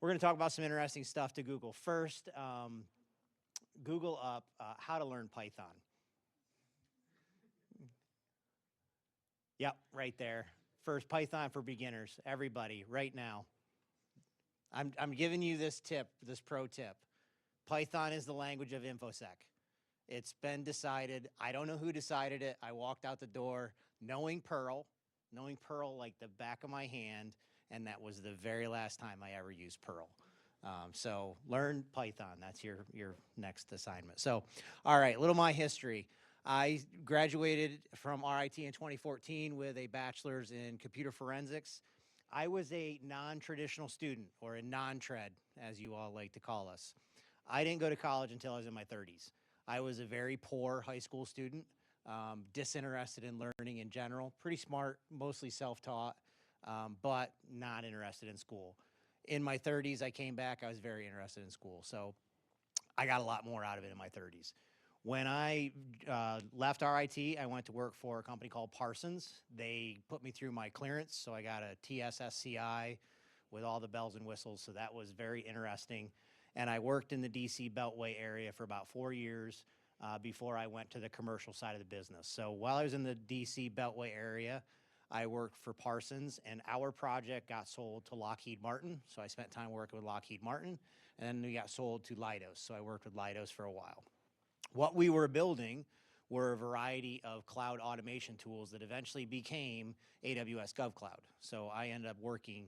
we're going to talk about some interesting stuff to Google. First, Google up how to learn Python. Yep, right there. First, Python for beginners. Everybody, right now. I'm giving you this tip, this pro tip. Python is the language of InfoSec. It's been decided. I don't know who decided it. I walked out the door knowing Perl like the back of my hand, and that was the very last time I ever used Perl. So learn Python. That's your next assignment. So, all right, a little my history. I graduated from RIT in 2014 with a bachelor's in computer forensics. I was a non-traditional student, or a non-tred, as you all like to call us. I didn't go to college until I was in my 30s. I was a very poor high school student, disinterested in learning in general, pretty smart, mostly self-taught, but not interested in school. In my 30s, I came back, I was very interested in school. So I got a lot more out of it in my 30s. When I left RIT, I went to work for a company called Parsons. They put me through my clearance, so I got a TSSCI with all the bells and whistles, so that was very interesting. And I worked in the DC Beltway area for about 4 years before I went to the commercial side of the business. So while I was in the DC Beltway area, I worked for Parsons, and our project got sold to Lockheed Martin. So I spent time working with Lockheed Martin, and then we got sold to Leidos. So I worked with Leidos for a while. What we were building were a variety of cloud automation tools that eventually became AWS GovCloud. So I ended up working,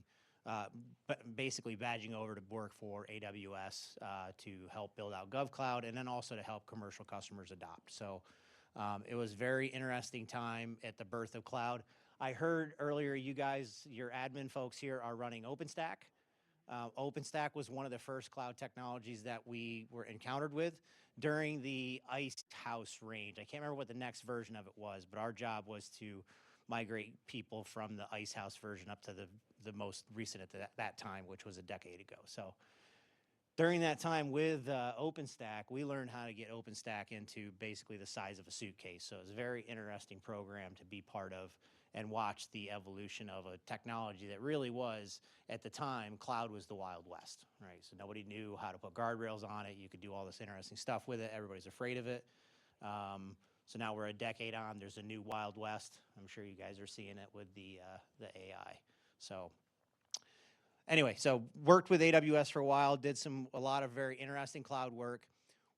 basically badging over to work for AWS to help build out GovCloud, and then also to help commercial customers adopt. So it was a very interesting time at the birth of cloud. I heard earlier you guys, your admin folks here are running OpenStack. OpenStack was one of the first cloud technologies that we were encountered with during the Icehouse range. I can't remember what the next version of it was, but our job was to migrate people from the Icehouse version up to the most recent at that time, which was a decade ago. So during that time with OpenStack, we learned how to get OpenStack into basically the size of a suitcase. So it was a very interesting program to be part of and watch the evolution of a technology that really was, at the time, cloud was the Wild West, right? So nobody knew how to put guardrails on it. You could do all this interesting stuff with it. Everybody's afraid of it. So now we're a decade on. There's a new Wild West. I'm sure you guys are seeing it with the AI. So anyway, so worked with AWS for a while, did a lot of very interesting cloud work.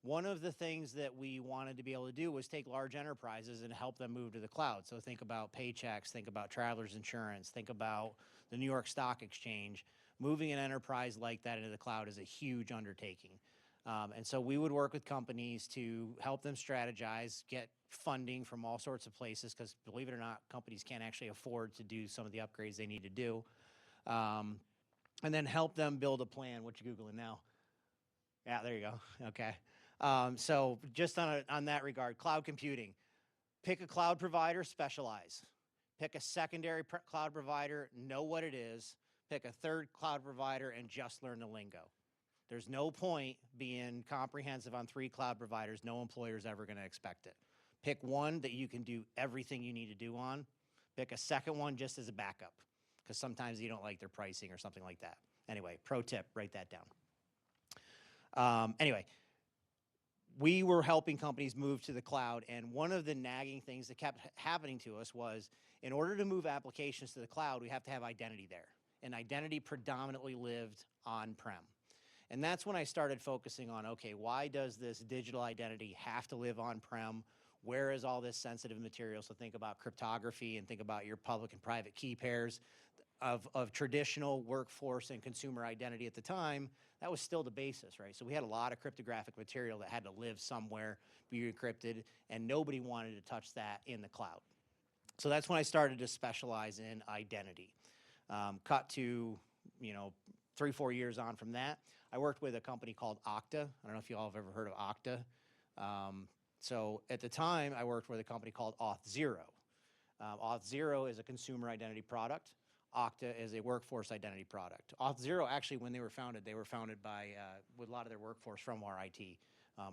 One of the things that we wanted to be able to do was take large enterprises and help them move to the cloud. So think about Paychex, think about Travelers Insurance, think about the New York Stock Exchange. Moving an enterprise like that into the cloud is a huge undertaking. And so we would work with companies to help them strategize, get funding from all sorts of places, because believe it or not, companies can't actually afford to do some of the upgrades they need to do. And then help them build a plan. What you Googling now? Yeah, there you go. Okay. So just on that regard, cloud computing. Pick a cloud provider, specialize. Pick a secondary cloud provider, know what it is. Pick a third cloud provider and just learn the lingo. There's no point being comprehensive on 3 cloud providers. No employer's ever going to expect it. Pick one that you can do everything you need to do on. Pick a second one just as a backup, because sometimes you don't like their pricing or something like that. Anyway, pro tip, write that down. Anyway, we were helping companies move to the cloud, and one of the nagging things that kept happening to us was, in order to move applications to the cloud, we have to have identity there. And identity predominantly lived on-prem. And that's when I started focusing on, okay, why does this digital identity have to live on-prem? Where is all this sensitive material? So think about cryptography and think about your public and private key pairs of traditional workforce and consumer identity at the time. That was still the basis, right? So we had a lot of cryptographic material that had to live somewhere, be encrypted, and nobody wanted to touch that in the cloud. So that's when I started to specialize in identity. Cut to, 3-4 years on from that, I worked with a company called Okta. I don't know if you all have ever heard of Okta. So at the time, I worked with a company called Auth0. Auth0 is a consumer identity product. Okta is a workforce identity product. Auth0, actually, when they were founded by, with a lot of their workforce from RIT.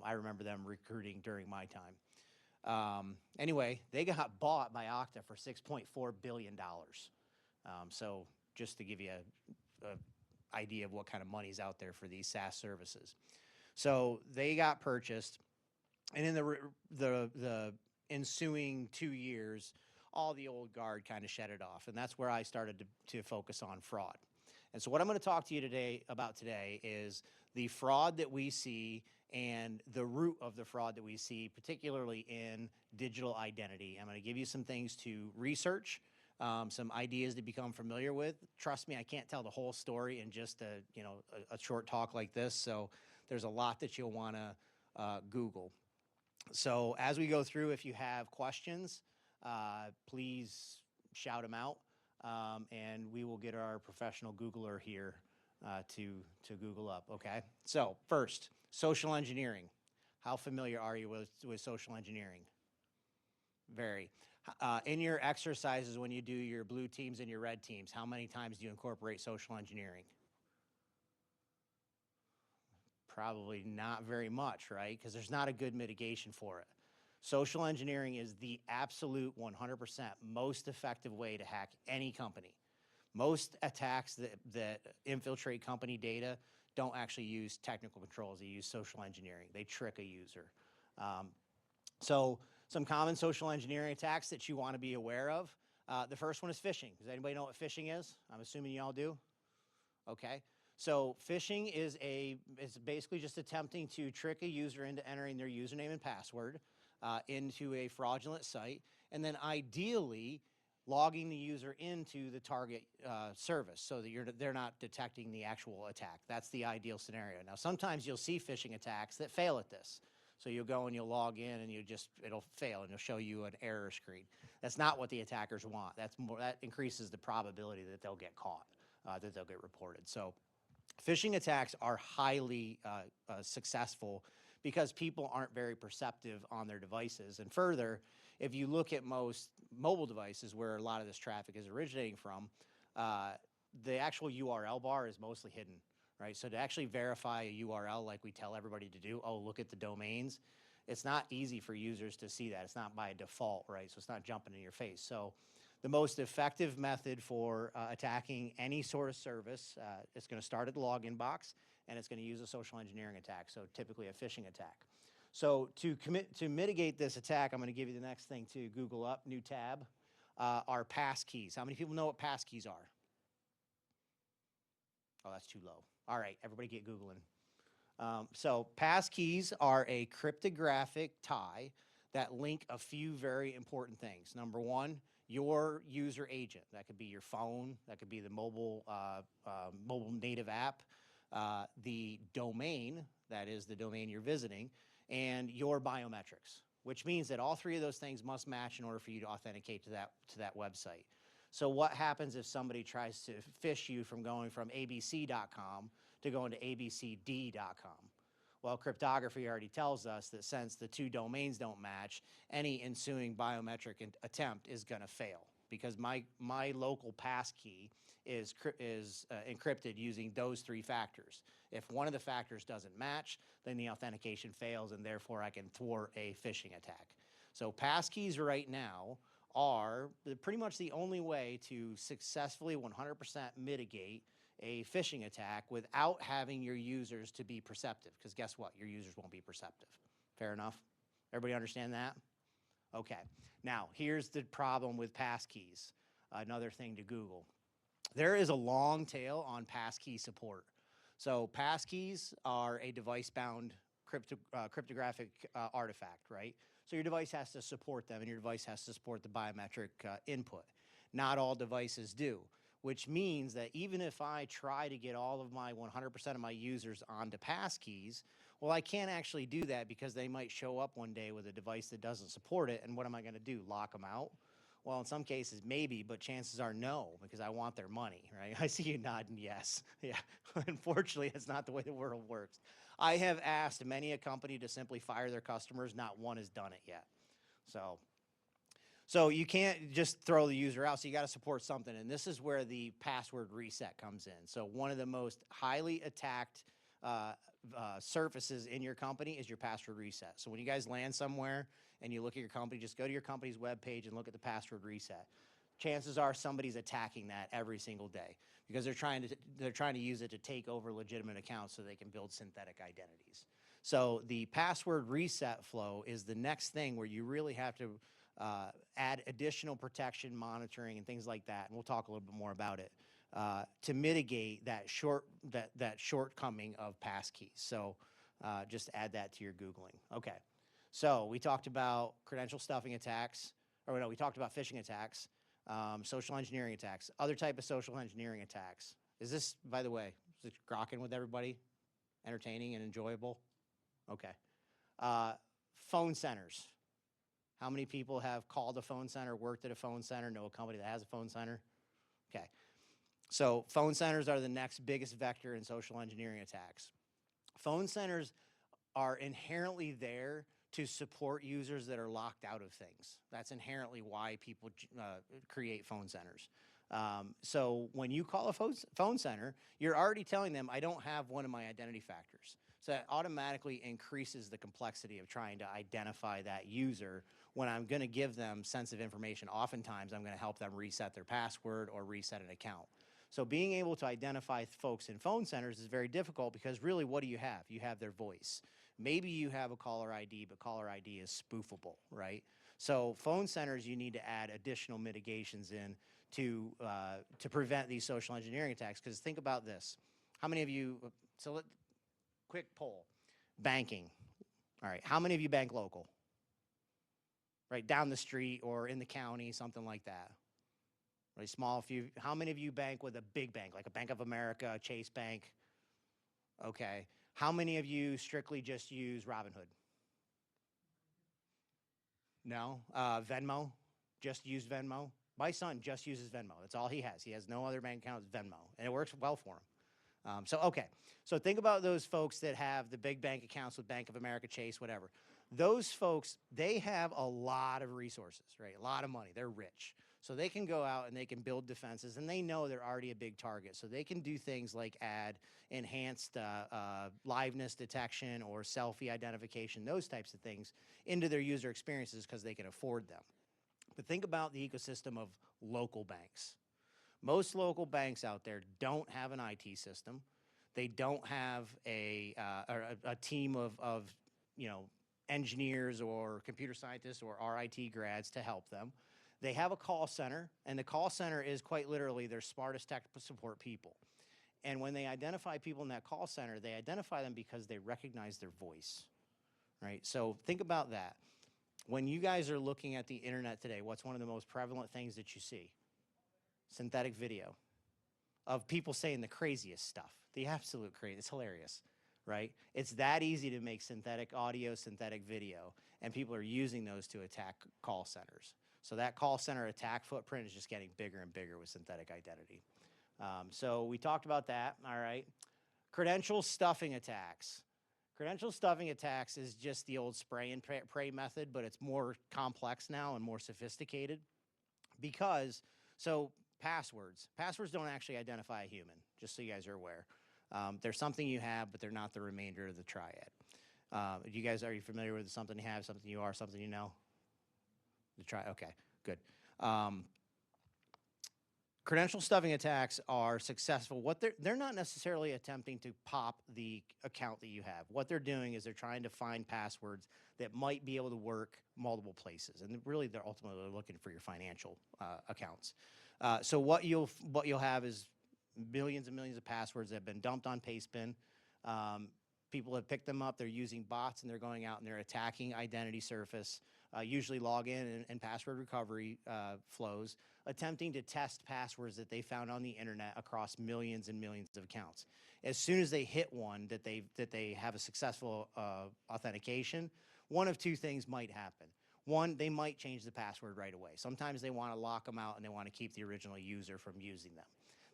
I remember them recruiting during my time. Anyway, they got bought by Okta for $6.4 billion. So just to give you idea of what kind of money's out there for these SaaS services. So they got purchased, and in the ensuing 2 years, all the old guard kind of shed it off, and that's where I started to focus on fraud. And so what I'm going to talk to you about today is the fraud that we see and the root of the fraud that we see, particularly in digital identity. I'm going to give you some things to research, some ideas to become familiar with. Trust me, I can't tell the whole story in just a short talk like this, so there's a lot that you'll want to Google. So as we go through, if you have questions, please shout them out, and we will get our professional Googler here to Google up, okay? So first, social engineering. How familiar are you with social engineering? Very. In your exercises, when you do your blue teams and your red teams, how many times do you incorporate social engineering? Probably not very much, right? Because there's not a good mitigation for it. Social engineering is the absolute 100% most effective way to hack any company. Most attacks that infiltrate company data don't actually use technical controls. They use social engineering. They trick a user. So some common social engineering attacks that you want to be aware of. The first one is phishing. Does anybody know what phishing is? I'm assuming you all do. Okay. So phishing is basically just attempting to trick a user into entering their username and password into a fraudulent site, and then ideally logging the user into the target service so that they're not detecting the actual attack. That's the ideal scenario. Now, sometimes you'll see phishing attacks that fail at this. So you'll go and you'll log in and it'll fail and it'll show you an error screen. That's not what the attackers want. That increases the probability that they'll get caught, that they'll get reported. So phishing attacks are highly successful because people aren't very perceptive on their devices. And further, if you look at most mobile devices where a lot of this traffic is originating from, the actual URL bar is mostly hidden, right? So to actually verify a URL like we tell everybody to do, oh, look at the domains, it's not easy for users to see that. It's not by default, right? So it's not jumping in your face. So the most effective method for attacking any sort of service, it's going to start at the login box, and it's going to use a social engineering attack, so typically a phishing attack. So to mitigate this attack, I'm going to give you the next thing to Google up, new tab, are passkeys. How many people know what passkeys are? Oh, that's too low. All right, everybody get Googling. So passkeys are a cryptographic tie that link a few very important things. Number one, your user agent. That could be your phone. That could be the mobile native app. The domain, that is the domain you're visiting, and your biometrics, which means that all three of those things must match in order for you to authenticate to that website. So what happens if somebody tries to phish you from going from abc.com to going to abcd.com? Well, cryptography already tells us that since the two domains don't match, any ensuing biometric attempt is going to fail because my local passkey is encrypted using those three factors. If one of the factors doesn't match, then the authentication fails, and therefore I can thwart a phishing attack. So passkeys right now are pretty much the only way to successfully 100% mitigate a phishing attack without having your users to be perceptive, because guess what? Your users won't be perceptive. Fair enough? Everybody understand that? Okay. Now, here's the problem with passkeys. Another thing to Google. There is a long tail on passkey support. So passkeys are a device-bound cryptographic artifact, right? So your device has to support them, and your device has to support the biometric input. Not all devices do, which means that even if I try to get all of my 100% of my users onto passkeys, well, I can't actually do that because they might show up one day with a device that doesn't support it, and what am I going to do, lock them out? Well, in some cases, maybe, but chances are no, because I want their money, right? I see you nodding yes. Yeah, unfortunately, that's not the way the world works. I have asked many a company to simply fire their customers. Not one has done it yet. So you can't just throw the user out, so you got to support something, and this is where the password reset comes in. So one of the most highly attacked surfaces in your company is your password reset. So when you guys land somewhere and you look at your company, just go to your company's webpage and look at the password reset. chances are somebody's attacking that every single day because they're trying to use it to take over legitimate accounts so they can build synthetic identities. So the password reset flow is the next thing where you really have to add additional protection, monitoring, and things like that. And we'll talk a little bit more about it to mitigate that shortcoming of passkeys. So just add that to your Googling. Okay. So we talked about credential stuffing attacks, or no, we talked about phishing attacks, social engineering attacks, other type of social engineering attacks. Is this, by the way, is this grokking with everybody? Entertaining and enjoyable? Okay. Phone centers. How many people have called a phone center, worked at a phone center, know a company that has a phone center? Okay. So phone centers are the next biggest vector in social engineering attacks. Phone centers are inherently there to support users that are locked out of things. That's inherently why people create phone centers. So when you call a phone center, you're already telling them, I don't have one of my identity factors. So that automatically increases the complexity of trying to identify that user when I'm going to give them sensitive information. Oftentimes, I'm going to help them reset their password or reset an account. So being able to identify folks in phone centers is very difficult because really, what do you have? You have their voice. Maybe you have a caller ID, but caller ID is spoofable, right? So phone centers, you need to add additional mitigations in to prevent these social engineering attacks. Because think about this. How many of you, quick poll, banking. All right, how many of you bank local? Right, down the street or in the county, something like that. Right, small few. How many of you bank with a big bank, like a Bank of America, a Chase Bank? Okay. How many of you strictly just use Robinhood? No? Venmo? Just use Venmo? My son just uses Venmo. That's all he has. He has no other bank account, it's Venmo. And it works well for him. Okay. So think about those folks that have the big bank accounts with Bank of America, Chase, whatever. Those folks, they have a lot of resources, right? A lot of money. They're rich. So they can go out and they can build defenses, and they know they're already a big target. So they can do things like add enhanced liveness detection or selfie identification, those types of things into their user experiences because they can afford them. But think about the ecosystem of local banks. Most local banks out there don't have an IT system. They don't have a team of engineers or computer scientists or RIT grads to help them. They have a call center, and the call center is quite literally their smartest technical support people. And when they identify people in that call center, they identify them because they recognize their voice, right? So think about that. When you guys are looking at the internet today, what's one of the most prevalent things that you see? Synthetic video of people saying the craziest stuff, the absolute crazy. It's hilarious, right? It's that easy to make synthetic audio, synthetic video, and people are using those to attack call centers. So that call center attack footprint is just getting bigger and bigger with synthetic identity. So we talked about that, all right. Credential stuffing attacks. Credential stuffing attacks is just the old spray and pray method, but it's more complex now and more sophisticated because, so passwords don't actually identify a human, just so you guys are aware. They're something you have, but they're not the remainder of the triad. Are you familiar with something you have, something you are, something you know? Okay, good. Credential stuffing attacks are successful. What they're not necessarily attempting to pop the account that you have. What they're doing is they're trying to find passwords that might be able to work multiple places, and really they're ultimately looking for your financial accounts. So what you'll have is millions and millions of passwords that have been dumped on Pastebin. People have picked them up. They're using bots, and they're going out and they're attacking identity surface, usually login and password recovery flows, attempting to test passwords that they found on the internet across millions and millions of accounts. As soon as they hit one that they have a successful authentication, one of two things might happen. One, they might change the password right away. Sometimes they want to lock them out and they want to keep the original user from using them.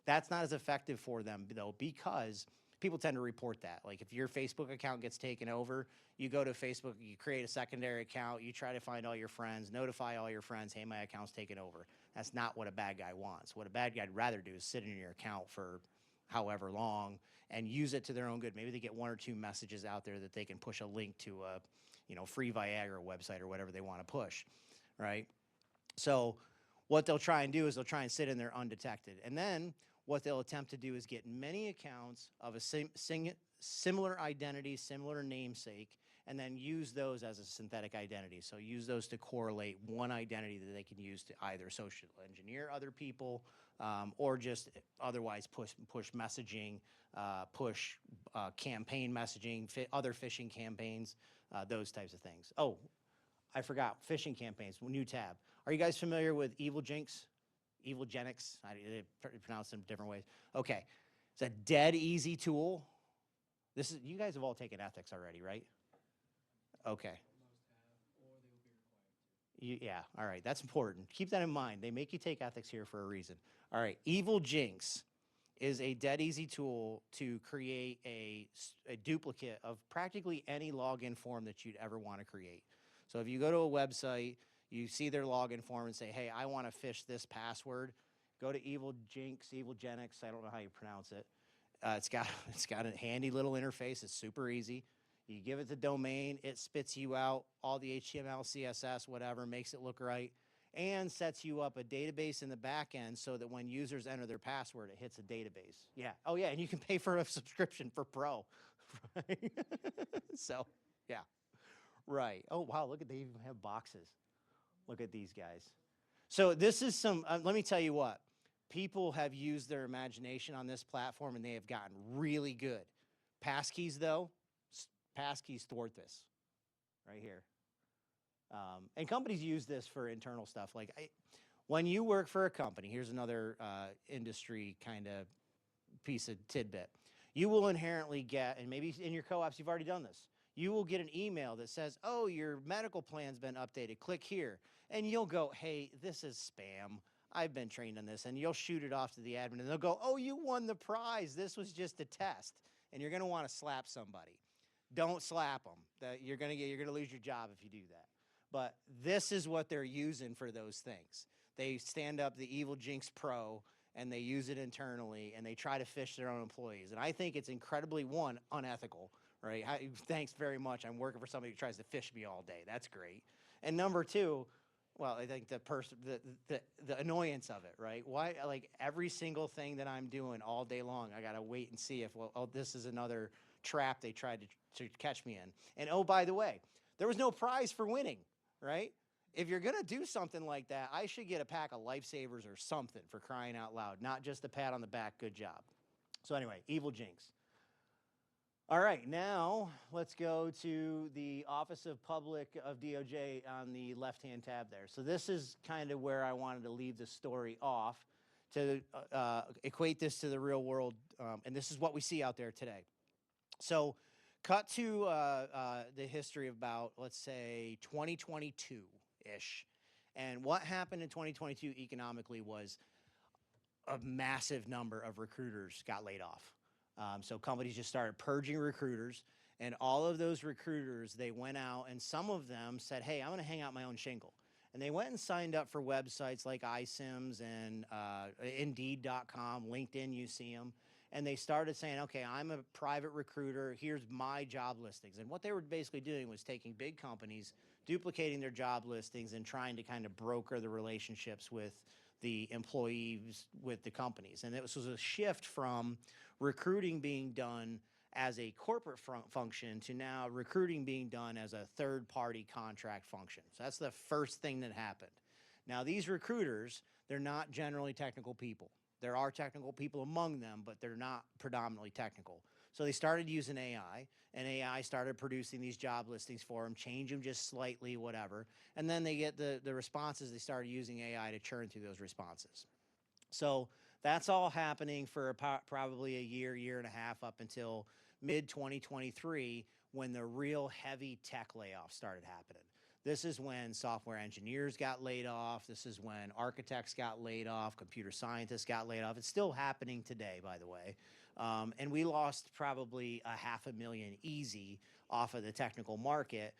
That's not as effective for them, though, because people tend to report that. Like if your Facebook account gets taken over, you go to Facebook, you create a secondary account, you try to find all your friends, notify all your friends, hey, my account's taken over. That's not what a bad guy wants. What a bad guy'd rather do is sit in your account for however long and use it to their own good. Maybe they get one or two messages out there that they can push a link to a free Viagra website or whatever they want to push, right? So what they'll try and do is they'll try and sit in there undetected. And then what they'll attempt to do is get many accounts of a similar identity, similar namesake, and then use those as a synthetic identity. So use those to correlate one identity that they can use to either social engineer other people, or just otherwise push messaging, push campaign messaging, other phishing campaigns, those types of things. Oh, I forgot, phishing campaigns, new tab. Are you guys familiar with EvilJinx? EvilGenix? They pronounce them different ways. Okay, it's a dead easy tool. You guys have all taken ethics already, right? Okay. Yeah, all right, that's important. Keep that in mind. They make you take ethics here for a reason. All right, EvilJinx is a dead easy tool to create a duplicate of practically any login form that you'd ever want to create. So if you go to a website, you see their login form and say, hey, I want to phish this password, go to EvilJinx, EvilGenix, I don't know how you pronounce it. It's got a handy little interface. It's super easy. You give it the domain, it spits you out all the HTML, CSS, whatever, makes it look right, and sets you up a database in the back end so that when users enter their password, it hits a database. Yeah. Oh, yeah, and you can pay for a subscription for Pro. So, yeah. Right. Oh, wow, look at, they even have boxes. Look at these guys. So this is some, let me tell you what. People have used their imagination on this platform, and they have gotten really good. Passkeys, though, passkeys thwart this right here. And companies use this for internal stuff. Like when you work for a company, here's another industry kind of piece of tidbit. You will inherently get, and maybe in your co-ops you've already done this, you will get an email that says, oh, your medical plan's been updated, click here. And you'll go, hey, this is spam. I've been trained on this. And you'll shoot it off to the admin, and they'll go, oh, you won the prize. This was just a test. And you're going to want to slap somebody. Don't slap them. You're going to lose your job if you do that. But this is what they're using for those things. They stand up the EvilJinx Pro, and they use it internally, and they try to phish their own employees. And I think it's incredibly, one, unethical, right? Thanks very much. I'm working for somebody who tries to phish me all day. That's great. And number two, well, I think the annoyance of it, right? Why, like every single thing that I'm doing all day long, I got to wait and see if, well, oh, this is another trap they tried to catch me in. And oh, by the way, there was no prize for winning, right? If you're going to do something like that, I should get a pack of lifesavers or something, for crying out loud, not just a pat on the back, good job. So anyway, EvilJinx. All right, now let's go to the Office of Public of DOJ on the left-hand tab there. So this is kind of where I wanted to leave the story off to equate this to the real world, and this is what we see out there today. So cut to the history of about, let's say, 2022-ish. And what happened in 2022 economically was a massive number of recruiters got laid off. So companies just started purging recruiters, and all of those recruiters, they went out, and some of them said, hey, I'm going to hang out my own shingle. And they went and signed up for websites like iCIMS and Indeed.com, LinkedIn, you see them. And they started saying, okay, I'm a private recruiter. Here's my job listings. And what they were basically doing was taking big companies, duplicating their job listings, and trying to kind of broker the relationships with the employees with the companies. And it was a shift from recruiting being done as a corporate function to now recruiting being done as a third-party contract function. So that's the first thing that happened. Now, these recruiters, they're not generally technical people. There are technical people among them, but they're not predominantly technical. So they started using AI, and AI started producing these job listings for them, change them just slightly, whatever. And then they get the responses. They started using AI to churn through those responses. So that's all happening for probably a year and a half, up until mid-2023, when the real heavy tech layoffs started happening. This is when software engineers got laid off. This is when architects got laid off, computer scientists got laid off. It's still happening today, by the way. And we lost probably 500,000 easy off of the technical market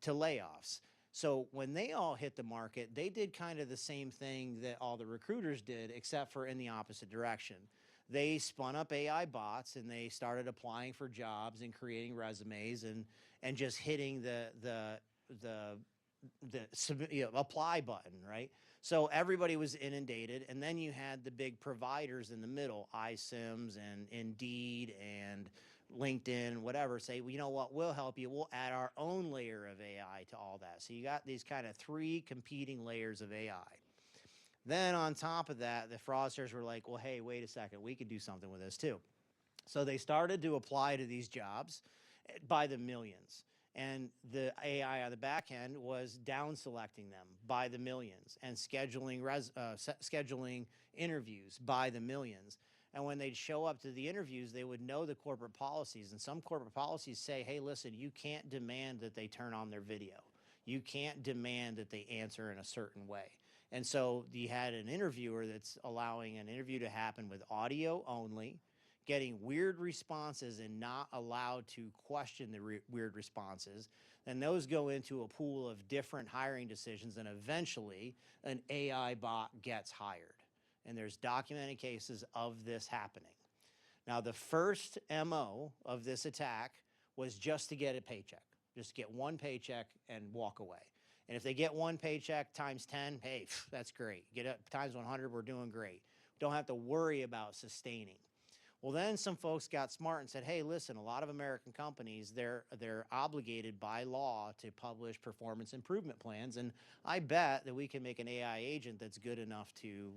to layoffs. So when they all hit the market, they did kind of the same thing that all the recruiters did, except for in the opposite direction. They spun up AI bots, and they started applying for jobs and creating resumes and just hitting the apply button, right? So everybody was inundated, and then you had the big providers in the middle, iCIMS and Indeed and LinkedIn, whatever, say, well, you know what, we'll help you. We'll add our own layer of AI to all that. So you got these kind of 3 competing layers of AI. Then on top of that, the fraudsters were like, well, hey, wait a second, we could do something with this too. So they started to apply to these jobs by the millions. And the AI on the back end was down selecting them by the millions and scheduling interviews by the millions. And when they'd show up to the interviews, they would know the corporate policies. And some corporate policies say, hey, listen, you can't demand that they turn on their video. You can't demand that they answer in a certain way. And so you had an interviewer that's allowing an interview to happen with audio only, getting weird responses and not allowed to question the weird responses. And those go into a pool of different hiring decisions, and eventually an AI bot gets hired. And there's documented cases of this happening. Now, the first MO of this attack was just to get a paycheck, just get one paycheck and walk away. And if they get one paycheck times 10, hey, that's great. Get it times 100, we're doing great. Don't have to worry about sustaining. Well, then some folks got smart and said, hey, listen, a lot of American companies, they're obligated by law to publish performance improvement plans. And I bet that we can make an AI agent that's good enough to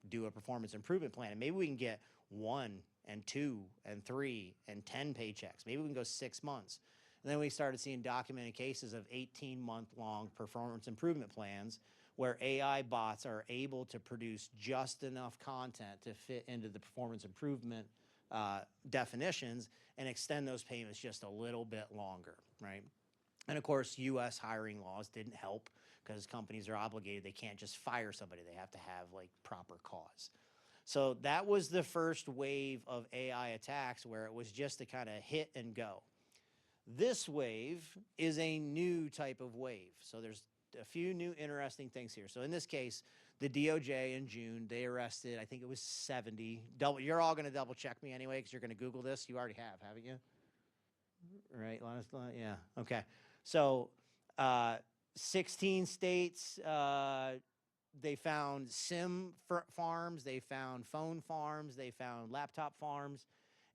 do a performance improvement plan. And maybe we can get 1 and 2 and 3 and 10 paychecks. Maybe we can go 6 months. And then we started seeing documented cases of 18-month-long performance improvement plans where AI bots are able to produce just enough content to fit into the performance improvement definitions and extend those payments just a little bit longer, right? And of course, U.S. hiring laws didn't help because companies are obligated. They can't just fire somebody. They have to have like proper cause. So that was the first wave of AI attacks where it was just to kind of hit and go. This wave is a new type of wave. So there's a few new interesting things here. So in this case, the DOJ in June, they arrested, I think it was 70. You're all going to double check me anyway because you're going to Google this. You already have, haven't you? Right, yeah, okay. So 16 states, they found SIM farms, they found phone farms, they found laptop farms.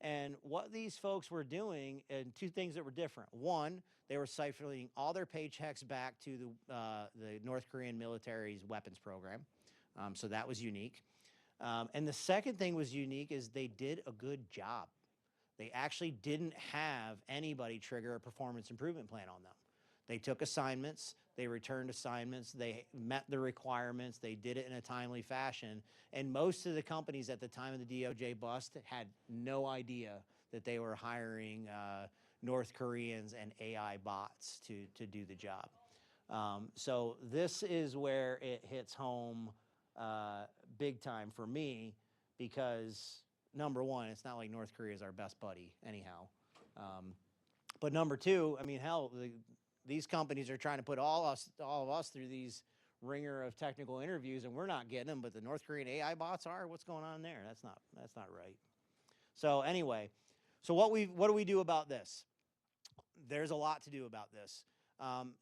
And what these folks were doing, and 2 things that were different. One, they were siphoning all their paychecks back to the North Korean military's weapons program. So that was unique. And the second thing was unique is they did a good job. They actually didn't have anybody trigger a performance improvement plan on them. They took assignments, they returned assignments, they met the requirements, they did it in a timely fashion, and most of the companies at the time of the DOJ bust had no idea that they were hiring North Koreans and AI bots to do the job. So this is where it hits home big time for me because, number one, it's not like North Korea is our best buddy anyhow. But number 2, I mean, hell, these companies are trying to put all of us through these ringer of technical interviews, and we're not getting them, but the North Korean AI bots are. What's going on there? That's not right. So anyway, so what do we do about this? There's a lot to do about this.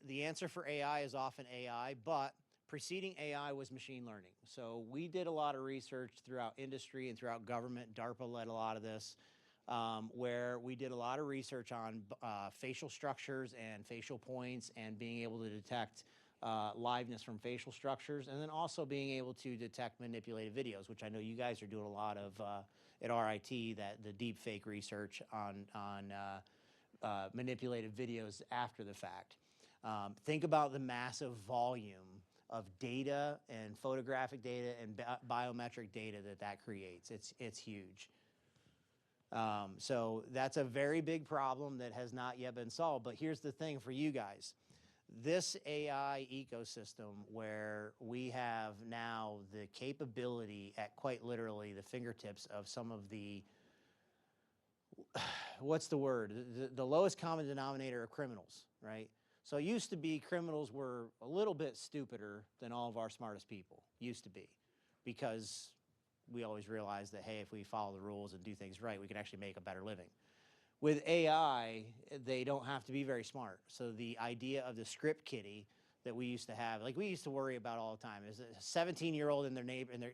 The answer for AI is often AI, but preceding AI was machine learning. So we did a lot of research throughout industry and throughout government. DARPA led a lot of this. Where we did a lot of research on facial structures and facial points and being able to detect liveness from facial structures, and then also being able to detect manipulated videos, which I know you guys are doing a lot of at RIT, that the deep fake research on manipulated videos after the fact. Think about the massive volume of data and photographic data and biometric data that creates. It's huge. So that's a very big problem that has not yet been solved. But here's the thing for you guys. This AI ecosystem where we have now the capability at quite literally the fingertips of some of the, what's the word? The lowest common denominator of criminals, right? So it used to be criminals were a little bit stupider than all of our smartest people, used to be, because we always realize that, hey, if we follow the rules and do things right, we can actually make a better living. With AI, they don't have to be very smart. So the idea of the script kiddie, that we used to have. Like we used to worry about all the time. Is a 17-year-old in their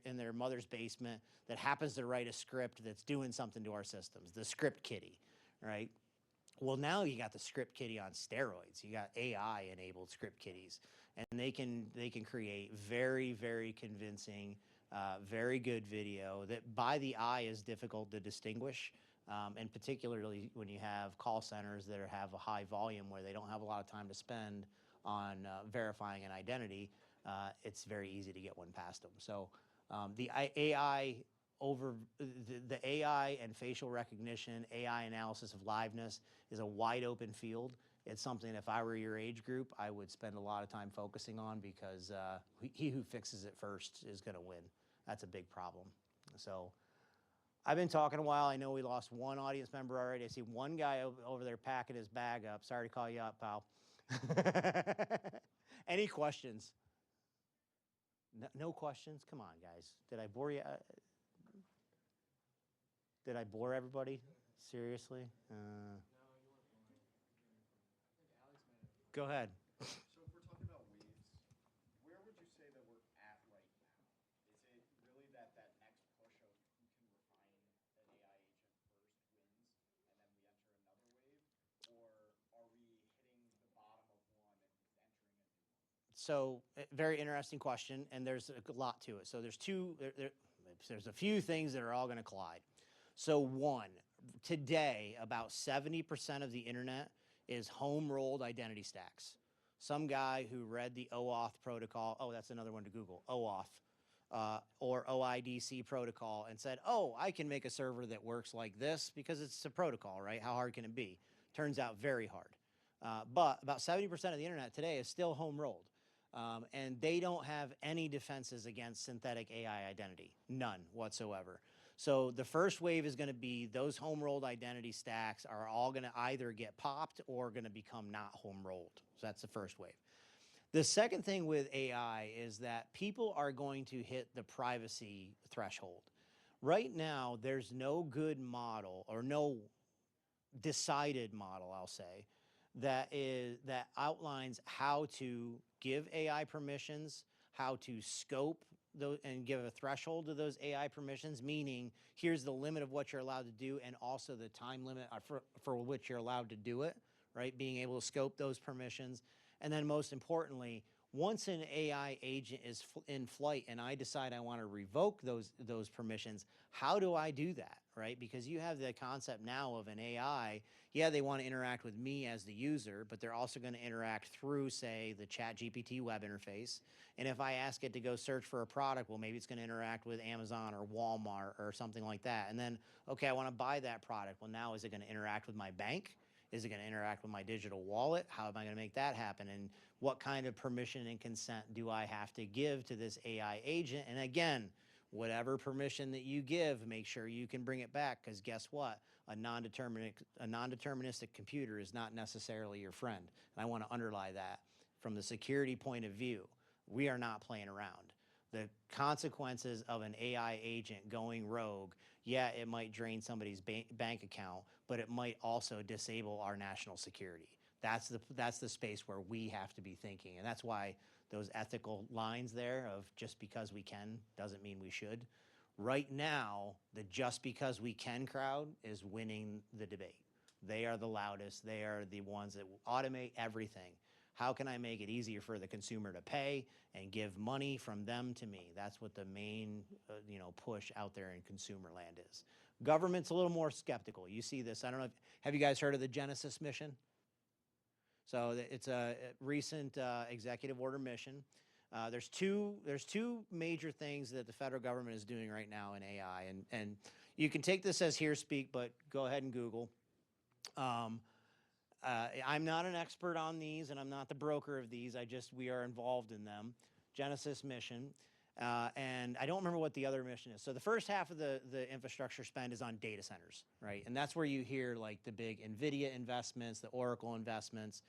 in their mother's basement that happens to write a script that's doing something to our systems, the script kiddie, right? Well, now you got the script kiddie on steroids. You got AI enabled script kiddies, and they can create very, very convincing, very good video that by the eye is difficult to distinguish. And particularly when you have call centers that have a high volume where they don't have a lot of time to spend on verifying an identity, it's very easy to get one past them. So the AI the AI and facial recognition, AI analysis of liveness is a wide open field. It's something, if I were your age group, I would spend a lot of time focusing on, because he who fixes it first is going to win. That's a big problem. So I've been talking a while. I know we lost one audience member already. I see one guy over there packing his bag up. Sorry to call you up, pal. Any questions? No questions? Come on, guys. Did I bore you? Did I bore everybody? Seriously? Go ahead. So if we're talking about waves, where would you say that we're at right now? Is it really that next push of who can refine an AI agent first wins, and then we enter another wave? Or are we hitting the bottom of one and entering a new one? So, very interesting question, and there's a lot to it. So there's there's a few things that are all going to collide. So one, today, about 70% of the internet is home-rolled identity stacks. Some guy who read the OAuth protocol, oh, that's another one to Google, OAuth, or OIDC protocol, and said, oh, I can make a server that works like this because it's a protocol, right? How hard can it be? Turns out very hard. But about 70% of the internet today is still home-rolled. And they don't have any defenses against synthetic AI identity, none whatsoever. So the first wave is going to be those home-rolled identity stacks are all going to either get popped or going to become not home-rolled. So that's the first wave. The second thing with AI is that people are going to hit the privacy threshold. Right now, there's no good model, or no decided model, I'll say, that outlines how to give AI permissions, how to scope and give a threshold to those AI permissions, meaning here's the limit of what you're allowed to do and also the time limit for which you're allowed to do it, right? Being able to scope those permissions. And then most importantly, once an AI agent is in flight and I decide I want to revoke those permissions, how do I do that, right? Because you have the concept now of an AI, yeah, they want to interact with me as the user, but they're also going to interact through, say, the ChatGPT web interface. And if I ask it to go search for a product, well, maybe it's going to interact with Amazon or Walmart or something like that. And then, okay, I want to buy that product. Well, now is it going to interact with my bank? Is it going to interact with my digital wallet? How am I going to make that happen? And what kind of permission and consent do I have to give to this AI agent? And again, whatever permission that you give, make sure you can bring it back, because guess what? A non-deterministic computer is not necessarily your friend. And I want to underlie that. From the security point of view, we are not playing around. The consequences of an AI agent going rogue, yeah, it might drain somebody's bank account, but it might also disable our national security. That's the space where we have to be thinking. And that's why those ethical lines there of just because we can doesn't mean we should. Right now, the just because we can crowd is winning the debate. They are the loudest. They are the ones that automate everything. How can I make it easier for the consumer to pay and give money from them to me? That's what the main push out there in consumer land is. Government's a little more skeptical. You see this. I don't know. Have you guys heard of the Genesis mission? So it's a recent executive order mission. There's two major things that the federal government is doing right now in AI, and you can take this as here speak, but go ahead and Google. I'm not an expert on these, and I'm not the broker of these. We are involved in them. Genesis mission. And I don't remember what the other mission is. So the first half of the infrastructure spend is on data centers, right? And that's where you hear like the big NVIDIA investments, the Oracle investments.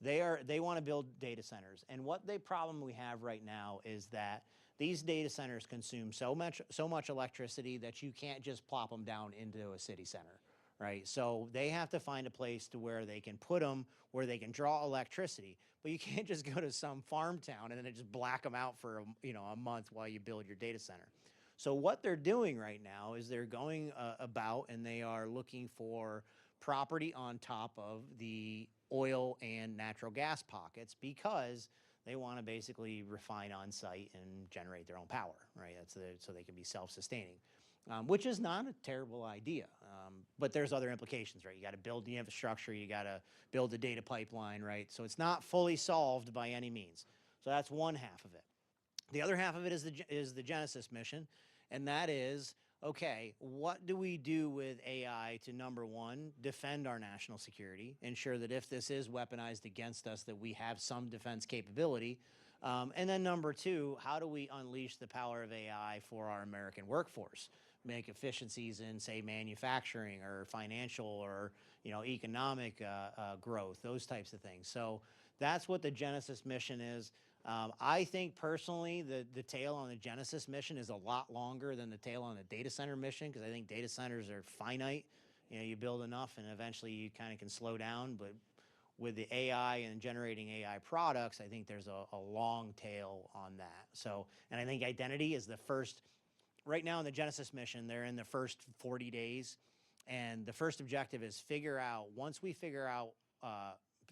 They want to build data centers. And what the problem we have right now is that these data centers consume so much electricity that you can't just plop them down into a city center, right? So they have to find a place to where they can put them, where they can draw electricity. But you can't just go to some farm town and then just black them out for a month while you build your data center. So what they're doing right now is they're going about and they are looking for property on top of the oil and natural gas pockets because they want to basically refine on site and generate their own power, right? So they can be self-sustaining, which is not a terrible idea. But there's other implications, right? You got to build the infrastructure, you got to build the data pipeline, right? So it's not fully solved by any means. So that's one half of it. The other half of it is the Genesis mission, and that is, okay, what do we do with AI to, number one, defend our national security, ensure that if this is weaponized against us, that we have some defense capability, and then number two, how do we unleash the power of AI for our American workforce? Make efficiencies in, say, manufacturing or financial or economic growth, those types of things. So that's what the Genesis mission is. I think personally the tail on the Genesis mission is a lot longer than the tail on the data center mission because I think data centers are finite. You build enough and eventually you kind of can slow down. But with the AI and generating AI products, I think there's a long tail on that. So, and I think identity is the first. Right now in the Genesis mission, they're in the first 40 days. And the first objective is once we figure out,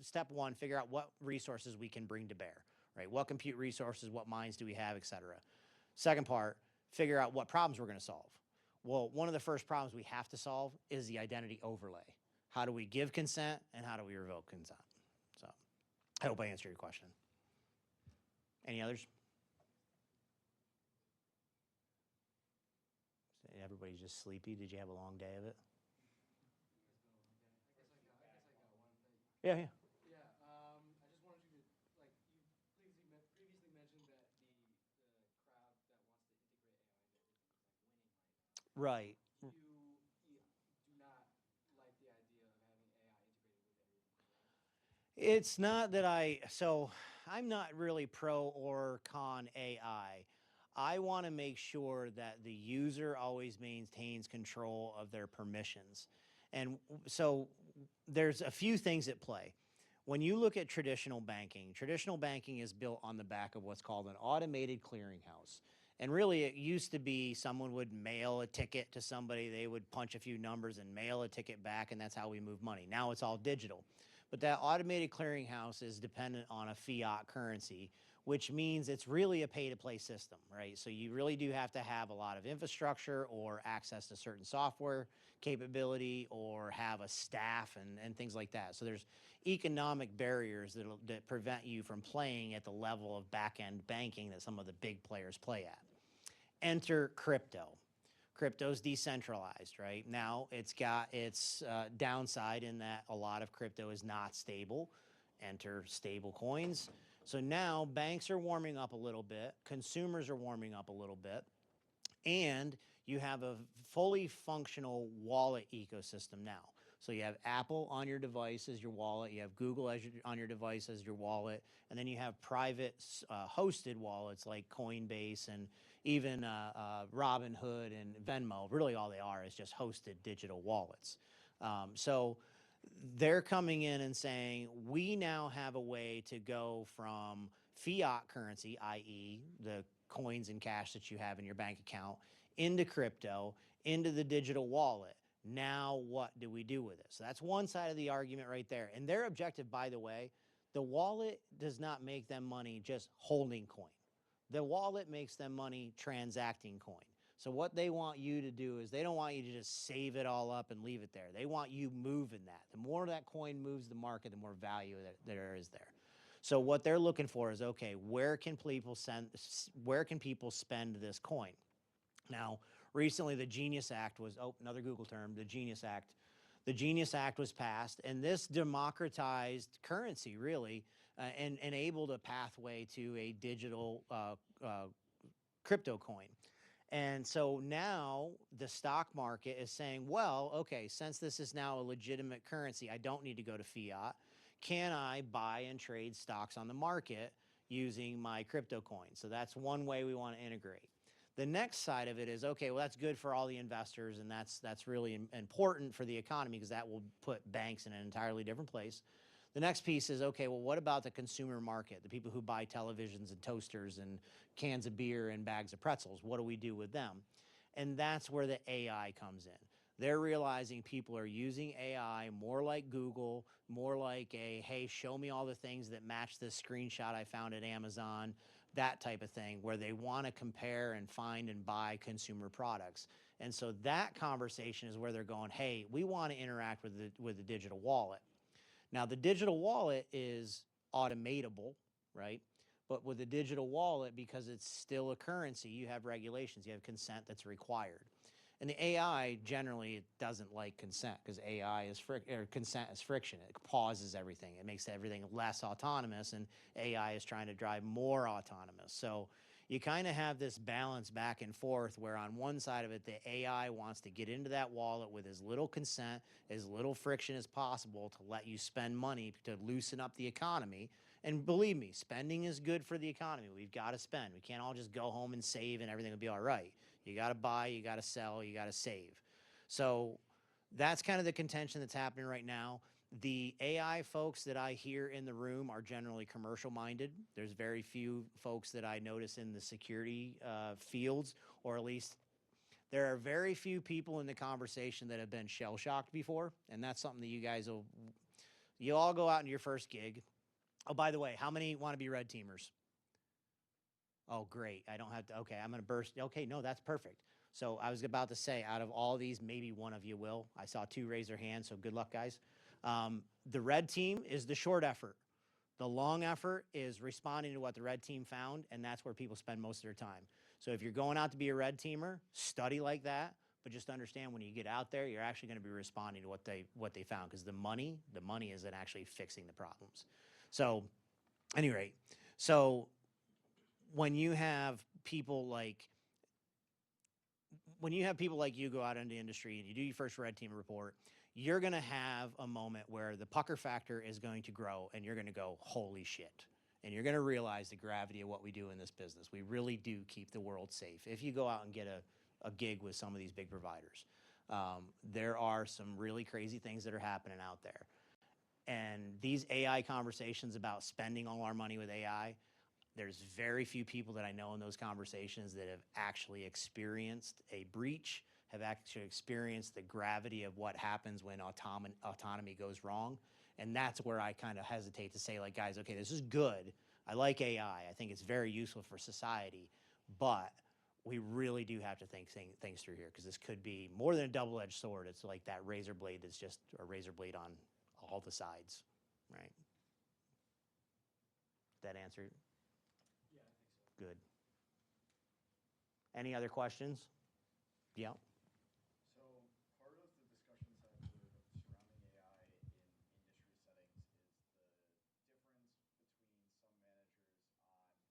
step one, figure out what resources we can bring to bear, right? What compute resources, what mines do we have, et cetera. Second part, figure out what problems we're going to solve. Well, one of the first problems we have to solve is the identity overlay. How do we give consent and how do we revoke consent? So I hope I answered your question. Any others? Everybody's just sleepy. Did you have a long day of it? Yeah, yeah. Yeah, I just wanted you to, like, you previously mentioned that the crowd that wants to integrate AI into everything is like winning right Right. now. You do not like the idea of having AI integrated with everything, right? It's not that I'm not really pro or con AI. I want to make sure that the user always maintains control of their permissions. And so there's a few things at play. When you look at traditional banking is built on the back of what's called an automated clearinghouse. And really, it used to be someone would mail a ticket to somebody, they would punch a few numbers and mail a ticket back, and that's how we move money. Now it's all digital. But that automated clearinghouse is dependent on a fiat currency, which means it's really a pay-to-play system, right? So you really do have to have a lot of infrastructure or access to certain software capability or have a staff and things like that. So there's economic barriers that prevent you from playing at the level of back-end banking that some of the big players play at. Enter crypto. Crypto's decentralized, right? Now it's got its downside in that a lot of crypto is not stable. Enter stable coins. So now banks are warming up a little bit, consumers are warming up a little bit, and you have a fully functional wallet ecosystem now. So you have Apple on your device as your wallet, you have Google on your device as your wallet, and then you have private hosted wallets like Coinbase and even Robinhood and Venmo. Really all they are is just hosted digital wallets. So they're coming in and saying, we now have a way to go from fiat currency, i.e. the coins and cash that you have in your bank account, into crypto, into the digital wallet. Now what do we do with it? So that's one side of the argument right there. And their objective, by the way, the wallet does not make them money just holding coin. The wallet makes them money transacting coin. So what they want you to do is they don't want you to just save it all up and leave it there. They want you moving that. The more that coin moves the market, the more value there is there. So what they're looking for is, okay, where can people spend this coin? Now, recently the Genius Act was, another Google term, the Genius Act. The Genius Act was passed, and this democratized currency, really, and enabled a pathway to a digital crypto coin. And so now the stock market is saying, well, okay, since this is now a legitimate currency, I don't need to go to fiat. Can I buy and trade stocks on the market using my crypto coin? So that's one way we want to integrate. The next side of it is, okay, well, that's good for all the investors, and that's really important for the economy because that will put banks in an entirely different place. The next piece is, okay, well, what about the consumer market, the people who buy televisions and toasters and cans of beer and bags of pretzels? What do we do with them? And that's where the AI comes in. They're realizing people are using AI more like Google, more like a, hey, show me all the things that match this screenshot I found at Amazon, that type of thing, where they want to compare and find and buy consumer products. And so that conversation is where they're going, hey, we want to interact with the digital wallet. Now, the digital wallet is automatable, right? But with the digital wallet, because it's still a currency, you have regulations, you have consent that's required. And the AI generally it doesn't like consent because consent is friction. It pauses everything. It makes everything less autonomous, and AI is trying to drive more autonomous. So you kind of have this balance back and forth where on one side of it, the AI wants to get into that wallet with as little consent, as little friction as possible to let you spend money to loosen up the economy. And believe me, spending is good for the economy. We've got to spend. We can't all just go home and save and everything will be all right. You got to buy, you got to sell, you got to save. So that's kind of the contention that's happening right now. The AI folks that I hear in the room are generally commercial minded. There's very few folks that I notice in the security fields, or at least there are very few people in the conversation that have been shell shocked before. And that's something that you guys will, you all go out in your first gig. Oh, by the way, how many want to be red teamers? Oh, great. I don't have to. Okay, I'm going to burst. Okay, no, that's perfect. So I was about to say, out of all these, maybe one of you will. I saw 2 raise their hands, so good luck, guys. The red team is the short effort. The long effort is responding to what the red team found, and that's where people spend most of their time. So if you're going out to be a red teamer, study like that, but just understand when you get out there, you're actually going to be responding to what they found, because the money isn't actually fixing the problems. So, at any rate, so when you have people like you go out into the industry and you do your first red team report, you're going to have a moment where the pucker factor is going to grow and you're going to go, holy shit. And you're going to realize the gravity of what we do in this business. We really do keep the world safe. If you go out and get a gig with some of these big providers, there are some really crazy things that are happening out there. And these AI conversations about spending all our money with AI, there's very few people that I know in those conversations that have actually experienced a breach, have actually experienced the gravity of what happens when autonomy goes wrong. And that's where I kind of hesitate to say, like, guys, okay, this is good. I like AI. I think it's very useful for society. But we really do have to think things through here, because this could be more than a double-edged sword. It's like that razor blade that's just a razor blade on all the sides, right? That answer? Yeah, I think so. Good. Any other questions? Yeah. So part of the discussions I've heard surrounding AI in industry settings is the difference between some managers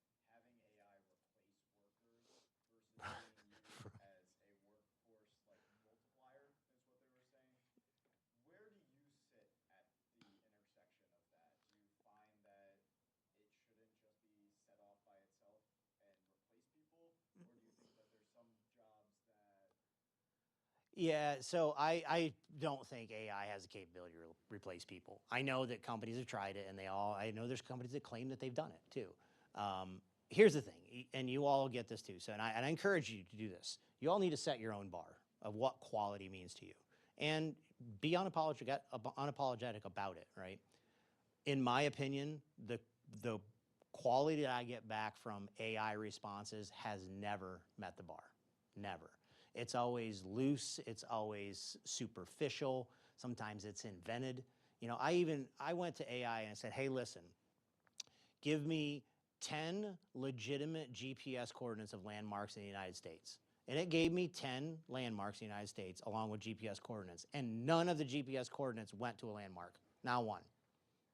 on having AI replace workers versus being used as a workforce like multiplier, is what they were saying. Where do you sit at the intersection of that? Do you find that it shouldn't just be set off by itself and replace people? Or do you think that there's some jobs that Yeah, so I don't think AI has the capability to replace people. I know that companies have tried it, and I know there's companies that claim that they've done it too. Here's the thing, and you all get this too. So, and I encourage you to do this. You all need to set your own bar of what quality means to you, and be unapologetic about it. Right? In my opinion, the quality that I get back from AI responses has never met the bar. Never. It's always loose. It's always superficial. Sometimes it's invented. You know, I went to AI and I said, hey, listen, give me 10 legitimate GPS coordinates of landmarks in the United States. And it gave me 10 landmarks in the United States along with GPS coordinates. And none of the GPS coordinates went to a landmark. Not one.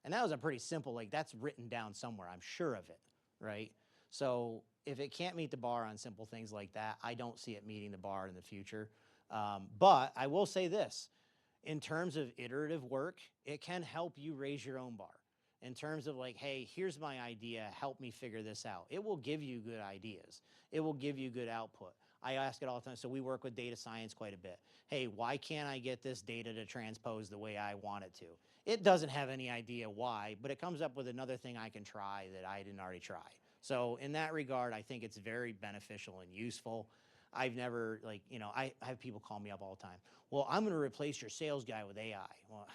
And that was a pretty simple, like, that's written down somewhere. I'm sure of it, right? So if it can't meet the bar on simple things like that, I don't see it meeting the bar in the future. But I will say this, in terms of iterative work, it can help you raise your own bar. In terms of like, hey, here's my idea, help me figure this out. It will give you good ideas. It will give you good output. I ask it all the time. So we work with data science quite a bit. Hey, why can't I get this data to transpose the way I want it to? It doesn't have any idea why, but it comes up with another thing I can try that I didn't already try. So in that regard, I think it's very beneficial and useful. I've never, like, I have people call me up all the time. Well, I'm going to replace your sales guy with AI. Well,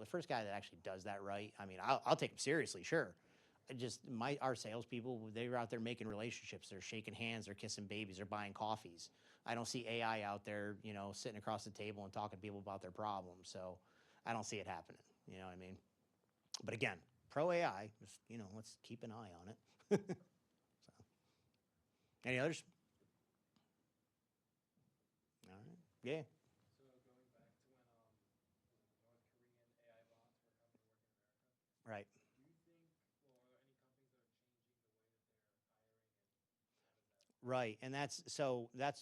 the first guy that actually does that right, I mean, I'll take him seriously, sure. Our salespeople, they're out there making relationships. They're shaking hands. They're kissing babies. They're buying coffees. I don't see AI out there, sitting across the table and talking to people about their problems. So I don't see it happening. You know what I mean? But again, pro AI, just, let's keep an eye on it. So, any others? All right. Yeah. So going back to when the North Korean AI bots were coming to work in America, Right. do you think, well, are there any companies that are changing the way that they're hiring, and how does that? Right, and that's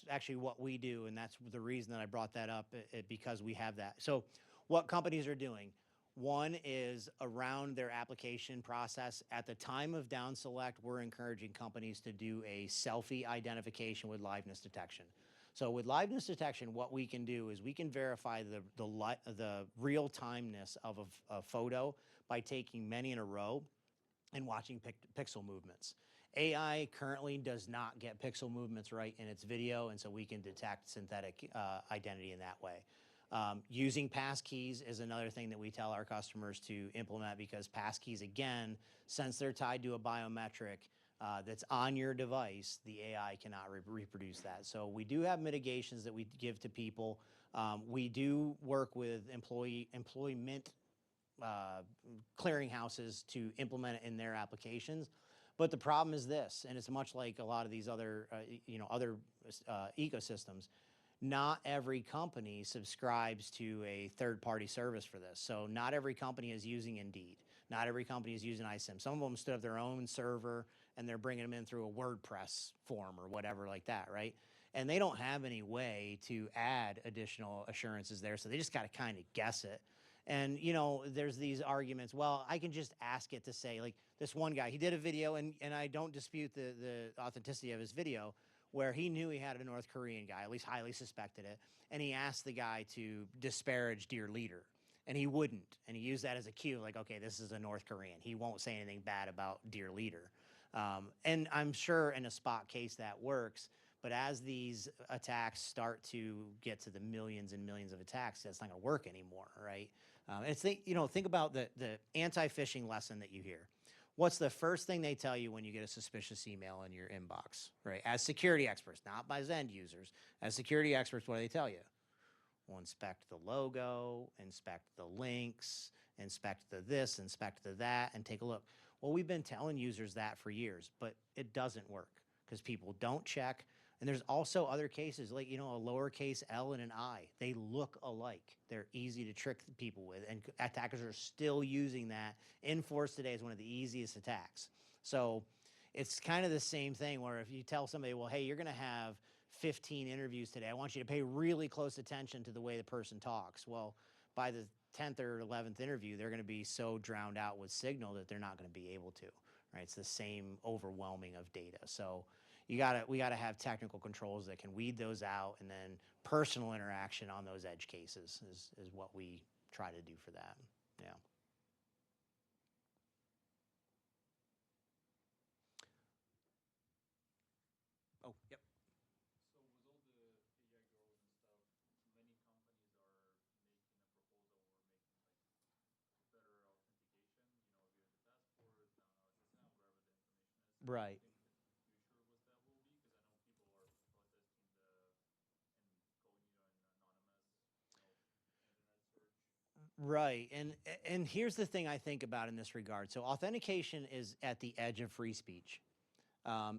actually what we do, and that's the reason that I brought that up, because we have that. So, what companies are doing? One is around their application process. At the time of down select, we're encouraging companies to do a selfie identification with liveness detection. So with liveness detection, what we can do is we can verify the real timeness of a photo by taking many in a row and watching pixel movements. AI currently does not get pixel movements right in its video, and so we can detect synthetic identity in that way. Using passkeys is another thing that we tell our customers to implement, because passkeys, again, since they're tied to a biometric that's on your device, the AI cannot reproduce that. So we do have mitigations that we give to people. We do work with employment clearinghouses to implement it in their applications. But the problem is this, and it's much like a lot of these other, ecosystems. Not every company subscribes to a third-party service for this. So not every company is using Indeed. Not every company is using iSIM. Some of them stood up their own server, and they're bringing them in through a WordPress form or whatever like that, right? And they don't have any way to add additional assurances there, so they just got to kind of guess it. And, there's these arguments, well, I can just ask it to say, like this one guy, he did a video, and I don't dispute the authenticity of his video, where he knew he had a North Korean guy, at least highly suspected it, and he asked the guy to disparage Dear Leader, and he wouldn't. And he used that as a cue, like, okay, this is a North Korean. He won't say anything bad about Dear Leader. And I'm sure in a spot case that works, but as these attacks start to get to the millions and millions of attacks, that's not going to work anymore, right? Think about the anti-phishing lesson that you hear. What's the first thing they tell you when you get a suspicious email in your inbox, right? As security experts, not by end users. As security experts, what do they tell you? Well, inspect the logo, inspect the links, inspect the this, inspect the that, and take a look. Well, we've been telling users that for years, but it doesn't work because people don't check. And there's also other cases, like, a lowercase L and an I. They look alike. They're easy to trick people with, and attackers are still using that. Enforce today is one of the easiest attacks. So it's kind of the same thing where if you tell somebody, well, hey, you're going to have 15 interviews today. I want you to pay really close attention to the way the person talks. Well, by the 10th or 11th interview, they're going to be so drowned out with signal that they're not going to be able to, right? It's the same overwhelming of data. So we gotta have technical controls that can weed those out, and then personal interaction on those edge cases is what we try to do for that. Yeah. Oh, yep. So with all the AI growth and stuff, many companies are making a proposal or making like better authentication, via the passport, now SSM, wherever the information is. Right. Do you think the future what that will be? Because I know people are protesting the incognito and anonymous, internet search. Right. And here's the thing I think about in this regard. So authentication is at the edge of free speech.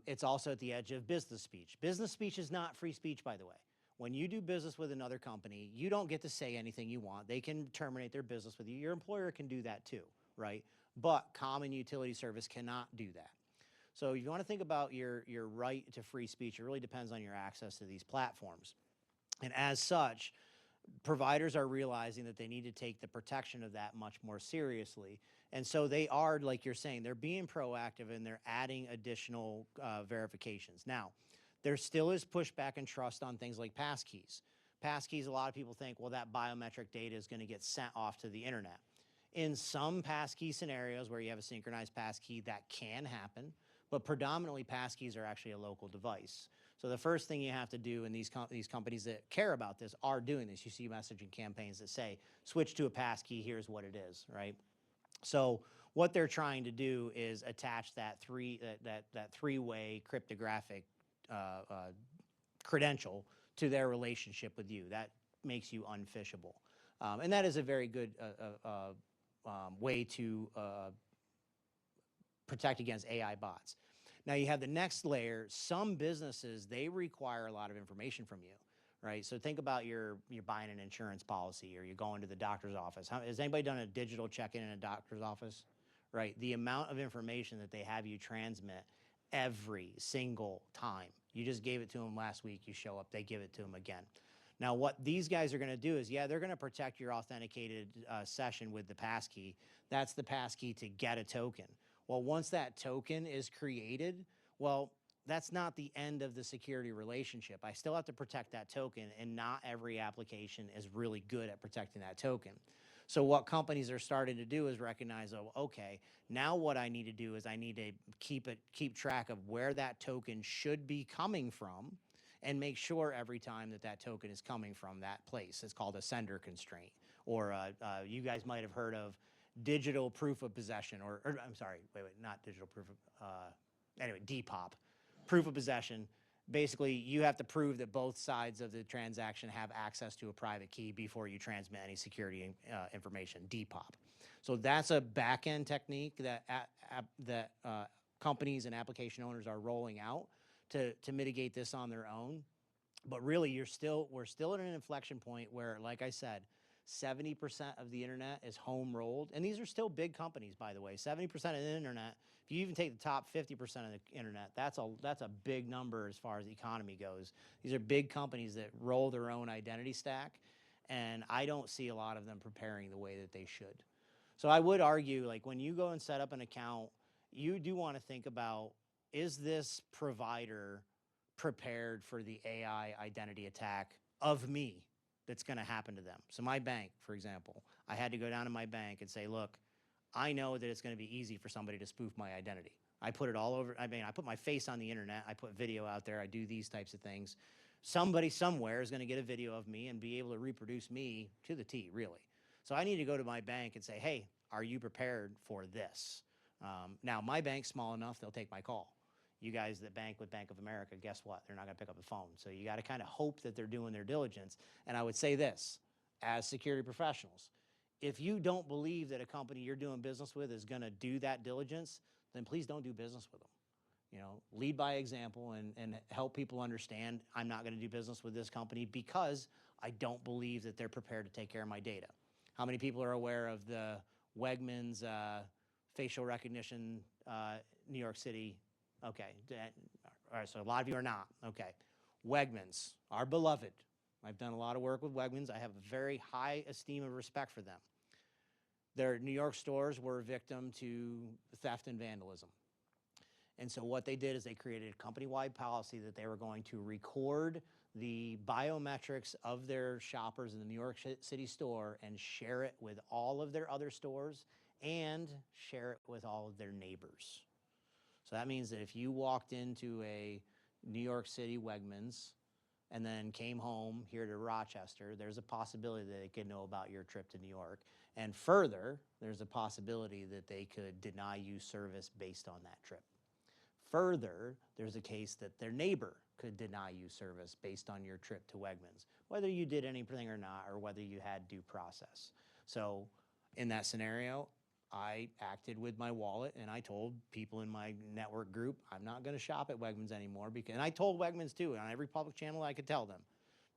It's also at the edge of business speech. Business speech is not free speech, by the way. When you do business with another company, you don't get to say anything you want. They can terminate their business with you. Your employer can do that too, right? But common utility service cannot do that. So if you want to think about your right to free speech, it really depends on your access to these platforms. And as such, providers are realizing that they need to take the protection of that much more seriously. And so they are, like you're saying, they're being proactive and they're adding additional verifications. Now, There still is pushback and trust on things like passkeys. Passkeys, a lot of people think, well, that biometric data is going to get sent off to the internet. In some passkey scenarios where you have a synchronized passkey, that can happen, but predominantly passkeys are actually a local device. So the first thing you have to do, and these companies that care about this are doing this. You see messaging campaigns that say, switch to a passkey, here's what it is, right? So what they're trying to do is attach that three-way cryptographic credential to their relationship with you. That makes you unphishable. And that is a very good way to protect against AI bots. Now you have the next layer. Some businesses, they require a lot of information from you, right? So think about you're buying an insurance policy or you're going to the doctor's office. Has anybody done a digital check-in in a doctor's office? Right? The amount of information that they have you transmit every single time. You just gave it to them last week, you show up, they give it to them again. Now what these guys are going to do is, yeah, they're going to protect your authenticated session with the passkey. That's the passkey to get a token. Well, once that token is created, well, that's not the end of the security relationship. I still have to protect that token, and not every application is really good at protecting that token. So what companies are starting to do is recognize, oh, okay, now what I need to do is I need to keep track of where that token should be coming from, and make sure every time that that token is coming from that place. It's called a sender constraint, or you guys might have heard of digital proof of possession, or I'm sorry, not digital proof of, anyway, DPoP, proof of possession. Basically, you have to prove that both sides of the transaction have access to a private key before you transmit any security information, DPoP. So that's a back-end technique that companies and application owners are rolling out to mitigate this on their own. But really, we're still at an inflection point where, like I said, 70% of the internet is home rolled. And these are still big companies, by the way. 70% of the internet, if you even take the top 50% of the internet, that's a big number as far as the economy goes. These are big companies that roll their own identity stack, and I don't see a lot of them preparing the way that they should. So I would argue, like, when you go and set up an account, you do want to think about, is this provider prepared for the AI identity attack of me that's going to happen to them? So my bank, for example, I had to go down to my bank and say, look, I know that it's going to be easy for somebody to spoof my identity. I put it all over. I mean, I put my face on the internet. I put video out there. I do these types of things. Somebody somewhere is going to get a video of me and be able to reproduce me to the T, really. So I need to go to my bank and say, hey, are you prepared for this? Now, my bank's small enough, they'll take my call. You guys that bank with Bank of America, guess what? They're not going to pick up the phone. So you got to kind of hope that they're doing their diligence. And I would say this, as security professionals, if you don't believe that a company you're doing business with is going to do that diligence, then please don't do business with them. You know, lead by example and help people understand, I'm not going to do business with this company because I don't believe that they're prepared to take care of my data. How many people are aware of the Wegmans facial recognition, New York City? Okay, all right, so a lot of you are not. Okay, Wegmans, our beloved. I've done a lot of work with Wegmans. I have a very high esteem and respect for them. Their New York stores were a victim to theft and vandalism. And so what they did is they created a company-wide policy that they were going to record the biometrics of their shoppers in the New York City store and share it with all of their other stores and share it with all of their neighbors. So that means that if you walked into a New York City Wegmans and then came home here to Rochester, there's a possibility that they could know about your trip to New York. And further, there's a possibility that they could deny you service based on that trip. Further, there's a case that their neighbor could deny you service based on your trip to Wegmans, whether you did anything or not, or whether you had due process. So in that scenario, I acted with my wallet and I told people in my network group, I'm not going to shop at Wegmans anymore. And I told Wegmans too, on every public channel I could tell them,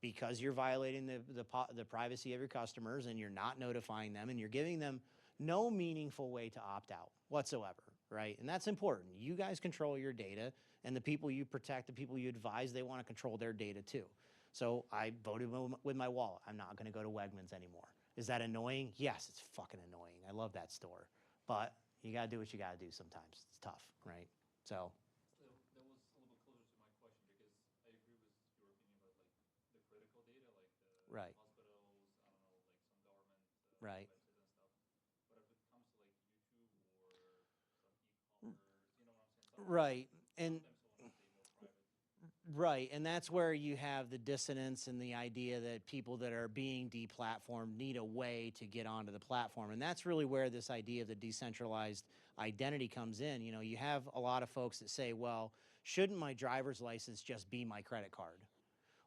because you're violating the privacy of your customers and you're not notifying them and you're giving them no meaningful way to opt out whatsoever, right? And that's important. You guys control your data, and the people you protect, the people you advise, they want to control their data too. So I voted with my wallet. I'm not going to go to Wegmans anymore. Is that annoying? Yes, it's fucking annoying. I love that store. But you got to do what you got to do sometimes. It's tough, right? So That was a little bit closer to my question, because I Right. hospitals, I don't know, like some government Right. websites and stuff. But if it comes to like YouTube or some e-commerce, you know what I'm saying? Stuff like that, Right. And sometimes someone can stay more private. right, and that's where you have the dissonance and the idea that people that are being deplatformed need a way to get onto the platform. And that's really where this idea of the decentralized identity comes in. You know, you have a lot of folks that say, well, shouldn't my driver's license just be my credit card?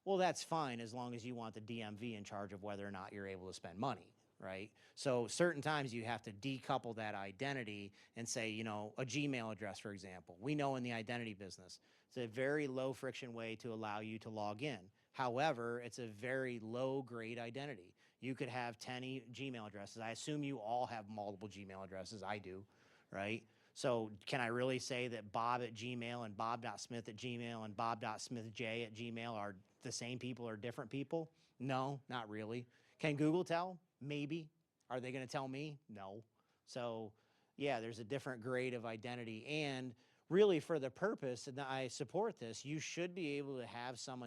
Well, that's fine as long as you want the DMV in charge of whether or not you're able to spend money, right? So certain times you have to decouple that identity and say, you know, a Gmail address, for example. We know in the identity business, it's a very low friction way to allow you to log in. However, it's a very low grade identity. You could have 10 Gmail addresses. I assume you all have multiple Gmail addresses. I do, right? So can I really say that Bob at Gmail and Bob.Smith at Gmail and Bob.SmithJ at Gmail are the same people or different people? No, not really. Can Google tell? Maybe. Are they going to tell me? No. So yeah, there's a different grade of identity. And really for the purpose, and I support this, you should be able to have some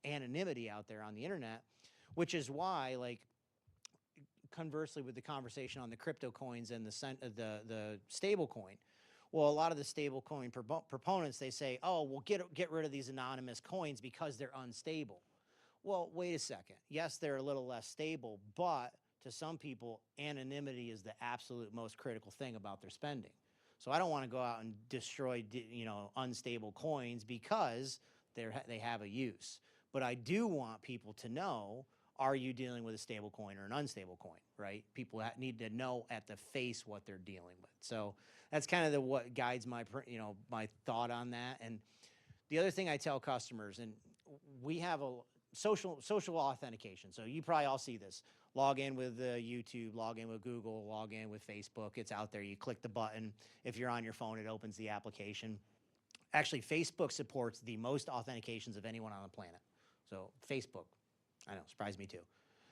anonymity out there on the internet, which is why, like, conversely with the conversation on the crypto coins and the stable coin. Well, a lot of the stable coin proponents, they say, oh, well, get rid of these anonymous coins because they're unstable. Well, wait a second. Yes, they're a little less stable, but to some people, anonymity is the absolute most critical thing about their spending. So I don't want to go out and destroy, unstable coins because they have a use. But I do want people to know, are you dealing with a stable coin or an unstable coin, right? People need to know at the face what they're dealing with. So that's kind of what guides my thought on that. And the other thing I tell customers, and we have a social authentication. So you probably all see this. Log in with YouTube, log in with Google, log in with Facebook. It's out there. You click the button. If you're on your phone, it opens the application. Actually, Facebook supports the most authentications of anyone on the planet. So Facebook, I know, surprised me too.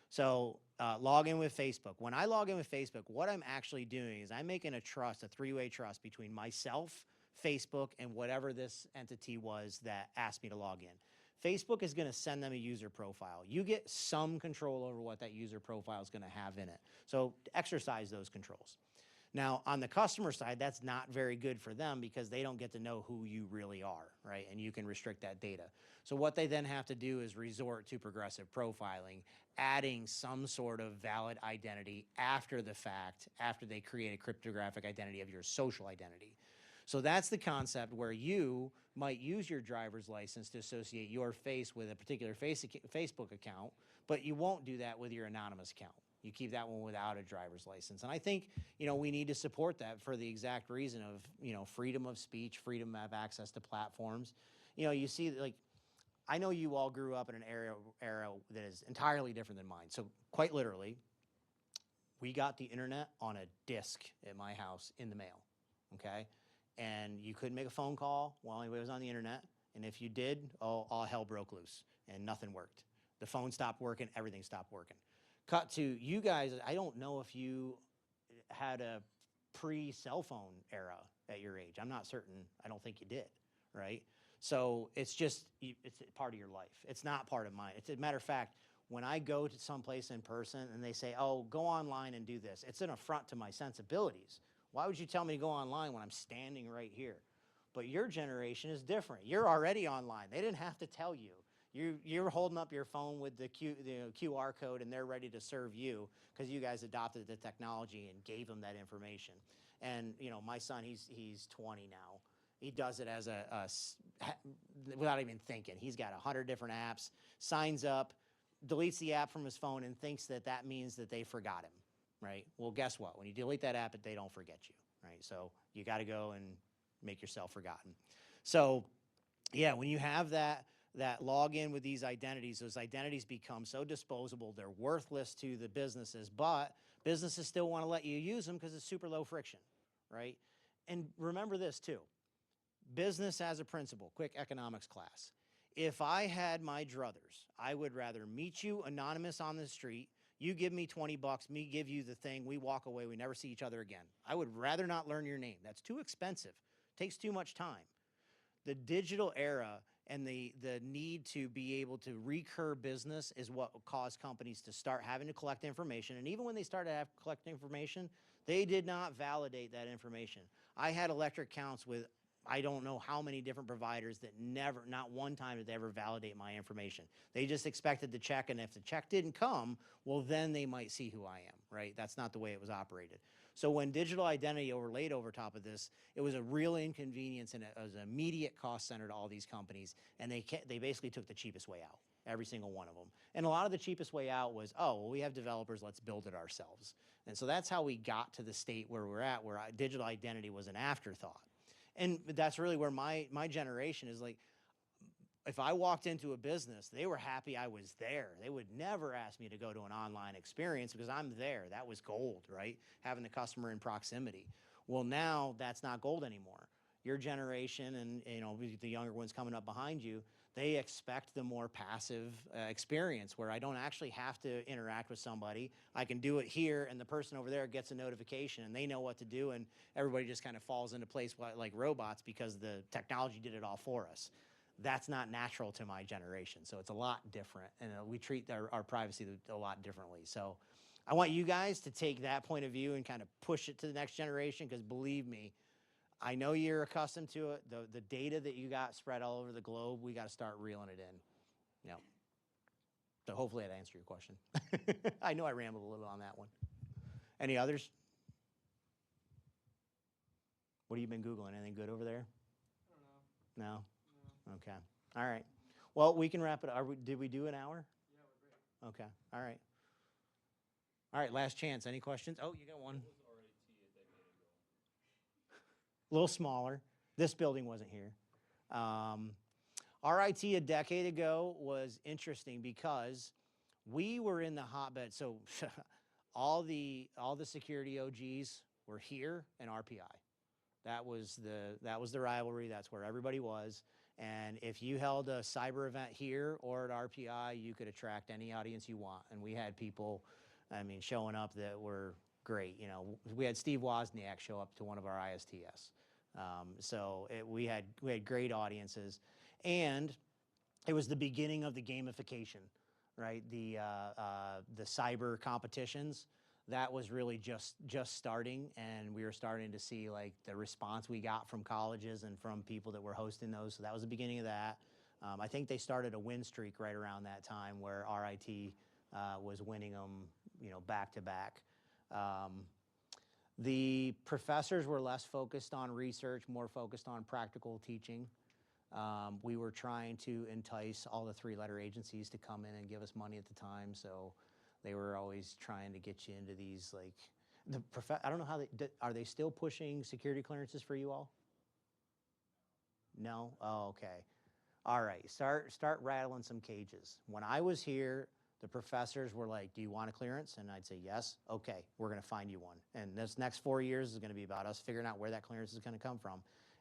So log in with Facebook. When I log in with Facebook, what I'm actually doing is I'm making a three-way trust between myself, Facebook, and whatever this entity was that asked me to log in. Facebook is going to send them a user profile. You get some control over what that user profile is going to have in it. So exercise those controls. Now, on the customer side, that's not very good for them because they don't get to know who you really are, right? And you can restrict that data. So what they then have to do is resort to progressive profiling, adding some sort of valid identity after the fact, after they create a cryptographic identity of your social identity. So that's the concept where you might use your driver's license to associate your face with a particular Facebook account, but you won't do that with your anonymous account. You keep that one without a driver's license. And I think, we need to support that for the exact reason of, freedom of speech, freedom of access to platforms. You see, like, I know you all grew up in an era that is entirely different than mine. So quite literally, we got the internet on a disc at my house in the mail, okay? And you couldn't make a phone call while anybody was on the internet. And if you did, all hell broke loose and nothing worked. The phone stopped working, everything stopped working. Cut to you guys, I don't know if you had a pre-cell phone era at your age. I'm not certain. I don't think you did, right? So it's part of your life. It's not part of mine. It's a matter of fact, when I go to someplace in person and they say, oh, go online and do this, it's an affront to my sensibilities. Why would you tell me to go online when I'm standing right here? But your generation is different. You're already online. They didn't have to tell you. You're holding up your phone with the QR code and they're ready to serve you because you guys adopted the technology and gave them that information. And my son, he's 20 now. He does it as without even thinking. He's got 100 different apps, signs up, deletes the app from his phone and thinks that means that they forgot him, right? Well, guess what? When you delete that app, they don't forget you, right? So you got to go and make yourself forgotten. So yeah, when you have that login with these identities, those identities become so disposable, they're worthless to the businesses, but businesses still want to let you use them because it's super low friction, right? And remember this too, business as a principle, quick economics class. If I had my druthers, I would rather meet you anonymous on the street, you give me 20 bucks, me give you the thing, we walk away, we never see each other again. I would rather not learn your name. That's too expensive, takes too much time. The digital era and the need to be able to recur business is what caused companies to start having to collect information. And even when they started to collect information, they did not validate that information. I had electric accounts with I don't know how many different providers that never, not one time did they ever validate my information. They just expected the check, and if the check didn't come, well, then they might see who I am, right? That's not the way it was operated. So when digital identity overlaid over top of this, it was a real inconvenience, and it was an immediate cost center to all these companies, and they basically took the cheapest way out, every single one of them. And a lot of the cheapest way out was, oh, well, we have developers, let's build it ourselves. And so that's how we got to the state where we're at, where digital identity was an afterthought. And that's really where my generation is like, if I walked into a business, they were happy I was there. They would never ask me to go to an online experience because I'm there. That was gold, right? Having the customer in proximity. Well, now that's not gold anymore. Your generation and the younger ones coming up behind you, they expect the more passive experience where I don't actually have to interact with somebody. I can do it here, and the person over there gets a notification, and they know what to do, and everybody just kind of falls into place like robots because the technology did it all for us. That's not natural to my generation, so it's a lot different, and we treat our privacy a lot differently. So I want you guys to take that point of view and kind of push it to the next generation, because believe me, I know you're accustomed to it. The data that you got spread all over the globe, we got to start reeling it in. So hopefully that answered your question. I know I rambled a little on that one. Any others? What have you been Googling? Anything good over there? I don't know. No? No. Okay. All right. Well, we can wrap it up. Did we do an hour? Yeah, we're great. Okay. All right. All right, last chance. Any questions? Oh, you got one. What was RIT a decade ago? A little smaller. This building wasn't here. RIT a decade ago was interesting because we were in the hotbed. So all the security OGs were here and RPI. That was the rivalry. That's where everybody was. And if you held a cyber event here or at RPI, you could attract any audience you want. And we had people, showing up that were great. We had Steve Wozniak show up to one of our ISTS. We had great audiences, and it was the beginning of the gamification, right? The cyber competitions, that was really just starting, and we were starting to see like the response we got from colleges and from people that were hosting those. So that was the beginning of that. I think they started a win streak right around that time where RIT was winning them, back to back. The professors were less focused on research, more focused on practical teaching. We were trying to entice all the three-letter agencies to come in and give us money at the time, so they were always trying to get you into these, I don't know how are they still pushing security clearances for you all? No? Oh, okay. All right, start rattling some cages. When I was here, the professors were like, do you want a clearance? And I'd say, yes. Okay, we're going to find you one. And this next 4 years is going to be about us figuring out where that clearance is going to come from.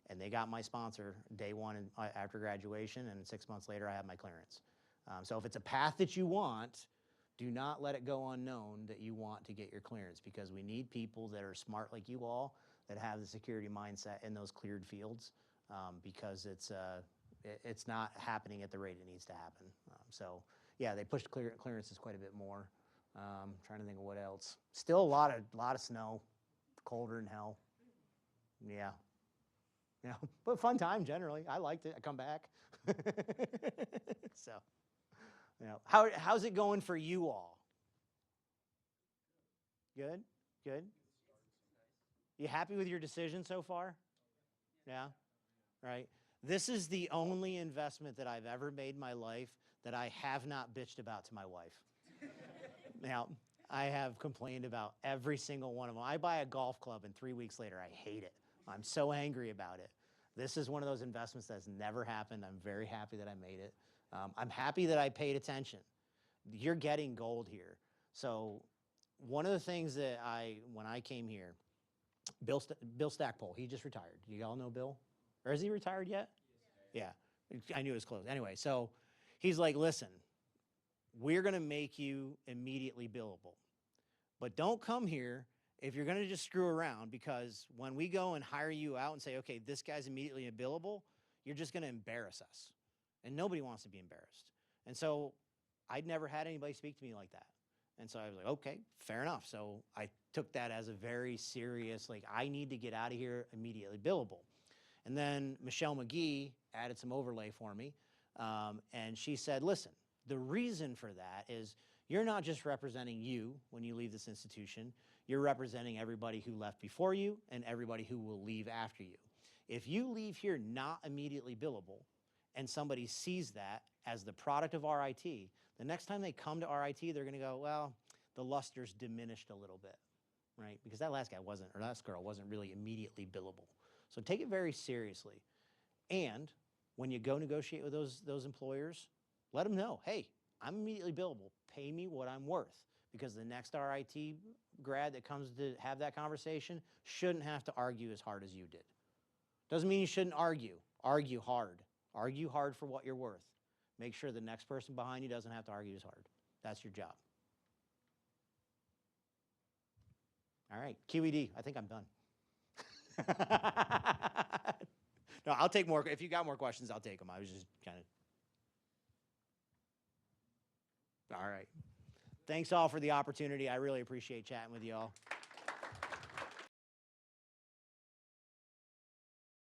And they got my sponsor day one after graduation, and 6 months later, I had my clearance. So if it's a path that you want, do not let it go unknown that you want to get your clearance, because we need people that are smart like you all, that have the security mindset in those cleared fields, because it's not happening at the rate it needs to happen. Yeah, they pushed clearances quite a bit more. Trying to think of what else. Still a lot of snow, colder than hell. Yeah. But fun time generally. I liked it. I come back. So, how's it going for you all? Good? Good? You happy with your decision so far? Yeah? Right. This is the only investment that I've ever made in my life that I have not bitched about to my wife. Now, I have complained about every single one of them. I buy a golf club, and 3 weeks later, I hate it. I'm so angry about it. This is one of those investments that's never happened. I'm very happy that I made it. I'm happy that I paid attention. You're getting gold here. So one of the things that when I came here, Bill Stackpole, he just retired. You all know Bill? Or is he retired yet? Yeah, I knew it was close. Anyway, so he's like, listen, we're going to make you immediately billable. But don't come here if you're going to just screw around, because when we go and hire you out and say, okay, this guy's immediately billable, you're just going to embarrass us. and nobody wants to be embarrassed. And so I'd never had anybody speak to me like that. And so I was like, okay, fair enough. So I took that as a very serious, like, I need to get out of here immediately billable. And then Michelle McGee added some overlay for me. And she said, listen, the reason for that is you're not just representing you when you leave this institution, you're representing everybody who left before you and everybody who will leave after you. If you leave here not immediately billable and somebody sees that as the product of RIT, the next time they come to RIT, they're going to go, well, the luster's diminished a little bit, right? Because that last guy wasn't, or last girl wasn't really immediately billable. So take it very seriously. And when you go negotiate with those employers, let them know, hey, I'm immediately billable. Pay me what I'm worth. Because the next RIT grad that comes to have that conversation shouldn't have to argue as hard as you did. Doesn't mean you shouldn't argue. Argue hard. Argue hard for what you're worth. Make sure the next person behind you doesn't have to argue as hard. That's your job. All right, QED, I think I'm done. No, I'll take more. If you got more questions, I'll take them. I was just kind of. All right. Thanks all for the opportunity. I really appreciate chatting with you all.